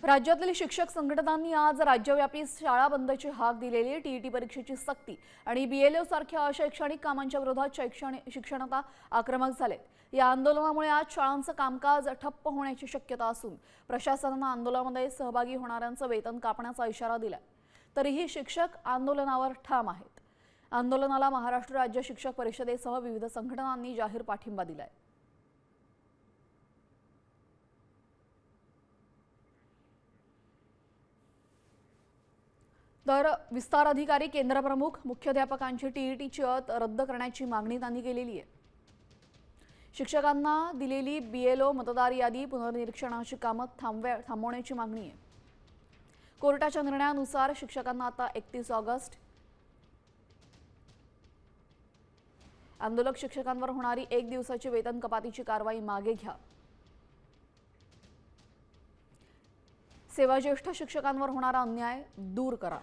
राज्यातील शिक्षक संघटनांनी आज राज्यव्यापी शाळा बंदची हाक दिलेली. टीईटी परीक्षेची सक्ती आणि बीएलओ सारख्या अशैक्षणिक कामांच्या विरोधात शिक्षणता आक्रमक झालेत. या आंदोलनामुळे आज शाळांचं कामकाज ठप्प होण्याची शक्यता असून प्रशासनानं आंदोलनामध्ये सहभागी होणाऱ्यांचं वेतन कापण्याचा इशारा दिलाय. तरीही शिक्षक आंदोलनावर ठाम आहेत. आंदोलनाला महाराष्ट्र राज्य शिक्षक परिषदेसह विविध संघटनांनी जाहीर पाठिंबा दिलाय. तर विस्तार अधिकारी, केंद्रप्रमुख, मुख्याध्यापकांची टीईटीची अट रद्द करण्याची मागणी त्यांनी केलेली आहे. शिक्षकांना दिलेली बीएलओ मतदार यादी पुनर्निरीक्षणाची कामं थांबवण्याची मागणी आहे. कोर्टाच्या निर्णयानुसार शिक्षकांना आता 31 ऑगस्ट आंदोलक शिक्षकांवर होणारी 1 दिवसाची वेतन कपातीची कारवाई मागे घ्या. सेवाज्येष्ठ शिक्षकांवर होणारा अन्याय दूर करा.